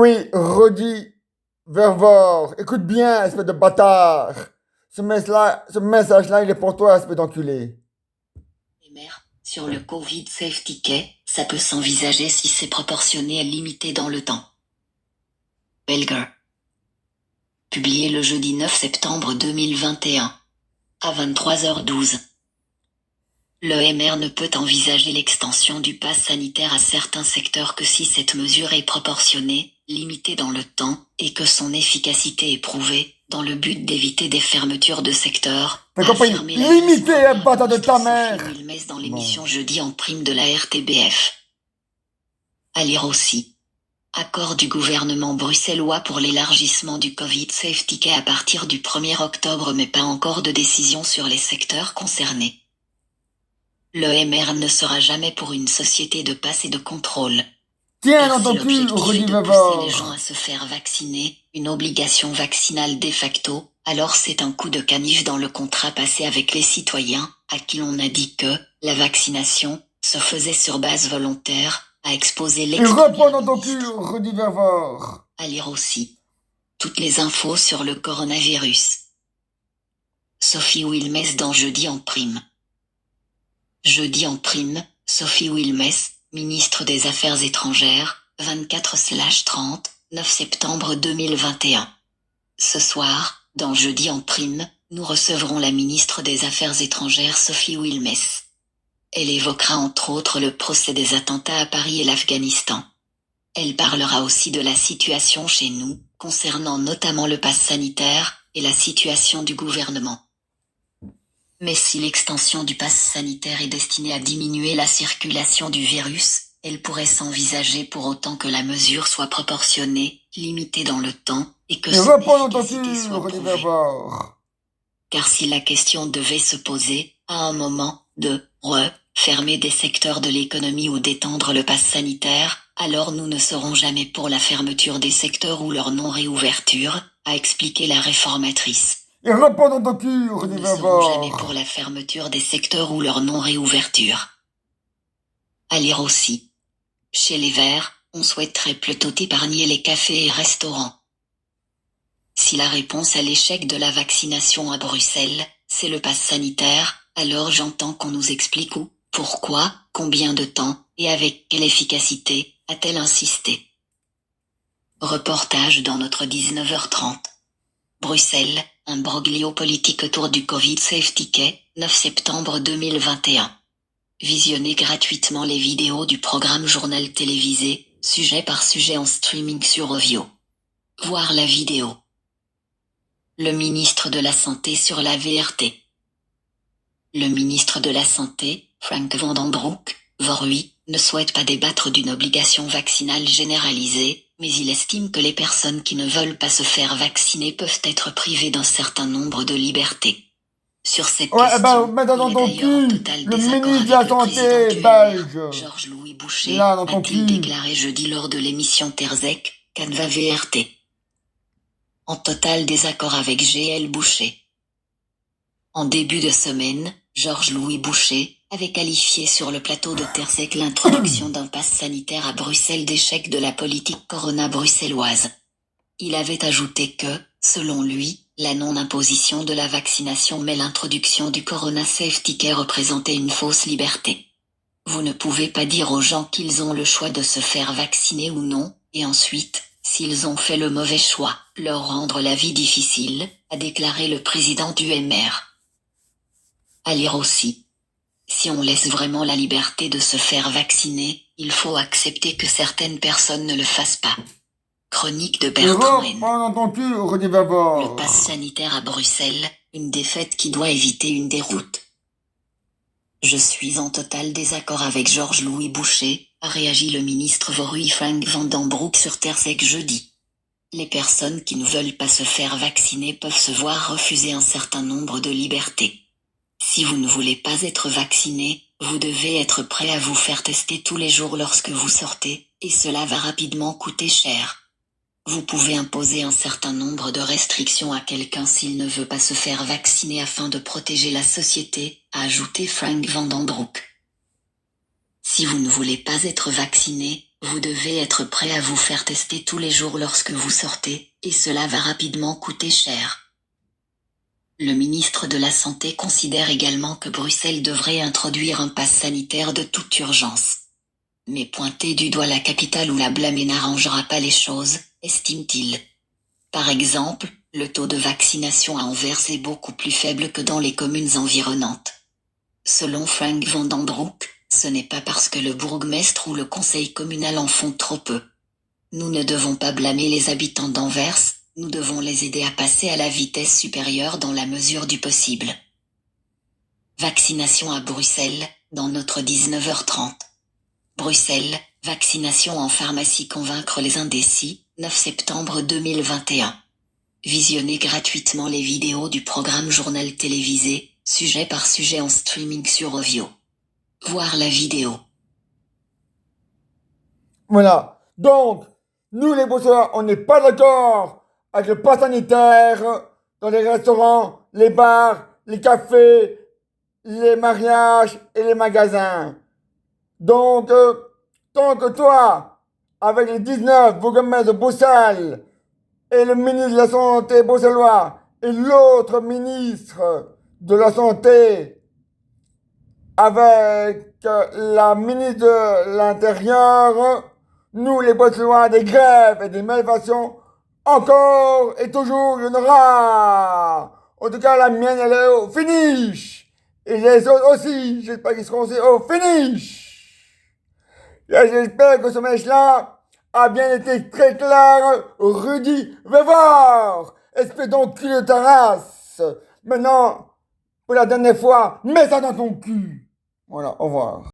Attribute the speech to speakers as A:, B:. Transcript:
A: Oui, Rodi Vervor, écoute bien, espèce de bâtard. Ce message-là, il est pour toi, espèce d'enculé.
B: Sur le Covid Safety Key, ça peut s'envisager si c'est proportionné et limité dans le temps. Belger. Publié le jeudi 9 septembre 2021. À 23h12. L'EMR ne peut envisager l'extension du pass sanitaire à certains secteurs que si cette mesure est proportionnée, limitée dans le temps, et que son efficacité est prouvée, dans le but d'éviter des fermetures de secteurs.
A: T'as compris? Limité, bâtard de ta mère!
B: Sophie Wilmès dans l'émission Jeudi en prime de la RTBF. À lire aussi. Accord du gouvernement bruxellois pour l'élargissement du Covid Safety Key à partir du 1er octobre mais pas encore de décision sur les secteurs concernés. L'EMR ne sera jamais pour une société de passe et de contrôle.
A: Tiens dans ton cul, Rodi
B: de pousser
A: Vervor!
B: les gens à se faire vacciner, une obligation vaccinale de facto, alors c'est un coup de canif dans le contrat passé avec les citoyens, à qui l'on a dit que la vaccination se faisait sur base volontaire, a exposé
A: Et
B: l'ex-premier
A: reprends dans ton
B: ministre.
A: cul, Rodi Vervor!
B: À lire aussi. Toutes les infos sur le coronavirus. Sophie Wilmès dans Jeudi en prime. Jeudi en prime, Sophie Wilmès, ministre des Affaires étrangères, 24/30, 9 septembre 2021. Ce soir, dans Jeudi en prime, nous recevrons la ministre des Affaires étrangères Sophie Wilmès. Elle évoquera entre autres le procès des attentats à Paris et l'Afghanistan. Elle parlera aussi de la situation chez nous, concernant notamment le pass sanitaire, et la situation du gouvernement. Mais si l'extension du pass sanitaire est destinée à diminuer la circulation du virus, elle pourrait s'envisager pour autant que la mesure soit proportionnée, limitée dans le temps, et que
A: Et
B: son
A: reprends dans ton
B: efficacité
A: cul,
B: soit
A: Rodi
B: prouvée.
A: Vervor!
B: Car si la question devait se poser, à un moment, de refermer des secteurs de l'économie ou d'étendre le pass sanitaire, alors nous ne serons jamais pour la fermeture des secteurs ou leur non-réouverture, a expliqué la réformatrice.
A: Et reprends dans ton cul,
B: Nous
A: Rodi
B: ne serons jamais
A: Vervor!
B: pour la fermeture des secteurs ou leur non-réouverture. À lire aussi. Chez les Verts, on souhaiterait plutôt épargner les cafés et restaurants. Si la réponse à l'échec de la vaccination à Bruxelles, c'est le pass sanitaire, alors j'entends qu'on nous explique où, pourquoi, combien de temps, et avec quelle efficacité, a-t-elle insisté. Reportage dans notre 19h30. Bruxelles, un broglio politique autour du Covid Safety Key, 9 septembre 2021. Visionnez gratuitement les vidéos du programme Journal télévisé, sujet par sujet en streaming sur Ovio. Voir la vidéo. Le ministre de la Santé sur la VRT. Le ministre de la Santé, Frank Van den Broek, Vorui, ne souhaite pas débattre d'une obligation vaccinale généralisée, mais il estime que les personnes qui ne veulent pas se faire vacciner peuvent être privées d'un certain nombre de libertés. Sur cette question,
A: mets dans
B: il est
A: ton
B: d'ailleurs en
A: cul,
B: total
A: le
B: désaccord
A: ministre de la
B: avec le président
A: Santé
B: du
A: belge!
B: MR, Georges-Louis Boucher,
A: Là, dans ton
B: a-t-il
A: cul!
B: déclaré jeudi lors de l'émission Terzek, Canva VRT. En total désaccord avec GL Boucher. En début de semaine, Georges-Louis Boucher avait qualifié sur le plateau de Terzek l'introduction d'un pass sanitaire à Bruxelles d'échec de la politique corona bruxelloise. Il avait ajouté que, selon lui, la non-imposition de la vaccination mais l'introduction du Corona Safety Key représentait une fausse liberté. Vous ne pouvez pas dire aux gens qu'ils ont le choix de se faire vacciner ou non, et ensuite, s'ils ont fait le mauvais choix, leur rendre la vie difficile, a déclaré le président du MR. À lire aussi. Si on laisse vraiment la liberté de se faire vacciner, il faut accepter que certaines personnes ne le fassent pas. Chronique de
A: Et
B: Bertrand N.
A: reprends dans ton cul, Rodi
B: Le
A: Vervor!
B: pass sanitaire à Bruxelles, une défaite qui doit éviter une déroute. Je suis en total désaccord avec Georges-Louis Boucher, a réagi le ministre Vorui Frank Van den Broek sur Terzek jeudi. Les personnes qui ne veulent pas se faire vacciner peuvent se voir refuser un certain nombre de libertés. Si vous ne voulez pas être vacciné, vous devez être prêt à vous faire tester tous les jours lorsque vous sortez, et cela va rapidement coûter cher. Vous pouvez imposer un certain nombre de restrictions à quelqu'un s'il ne veut pas se faire vacciner afin de protéger la société, a ajouté Frank Van den Broek. Si vous ne voulez pas être vacciné, Vous devez être prêt à vous faire tester tous les jours lorsque vous sortez, et cela va rapidement coûter cher. Le ministre de la Santé considère également que Bruxelles devrait introduire un pass sanitaire de toute urgence. Mais pointer du doigt la capitale ou la blâmer n'arrangera pas les choses, estime-t-il. Par exemple, le taux de vaccination à Anvers est beaucoup plus faible que dans les communes environnantes. Selon Frank van den Broek, ce n'est pas parce que le bourgmestre ou le conseil communal en font trop peu. Nous ne devons pas blâmer les habitants d'Anvers, nous devons les aider à passer à la vitesse supérieure dans la mesure du possible. Vaccination à Bruxelles, dans notre 19h30. Bruxelles, vaccination en pharmacie convaincre les indécis, 9 septembre 2021. Visionnez gratuitement les vidéos du programme Journal télévisé, sujet par sujet en streaming sur Ovio. Voir la vidéo.
A: Voilà. Donc, nous les Bruxellois, on n'est pas d'accord avec le pass sanitaire dans les restaurants, les bars, les cafés, les mariages et les magasins. Donc, tant que toi, avec les 19 bourgmestres de Bruxelles et le ministre de la Santé bruxellois et l'autre ministre de la Santé avec la ministre de l'Intérieur, nous les Bruxellois, des grèves et des malversations, encore et toujours il y en aura. En tout cas, la mienne, elle est au finish. Et les autres aussi, j'espère qu'ils seront aussi au finish. Et j'espère que ce message-là a bien été très clair. Rudy, va voir. Espèce d'enculé de ta race. Maintenant, pour la dernière fois, mets ça dans ton cul. Voilà, au revoir.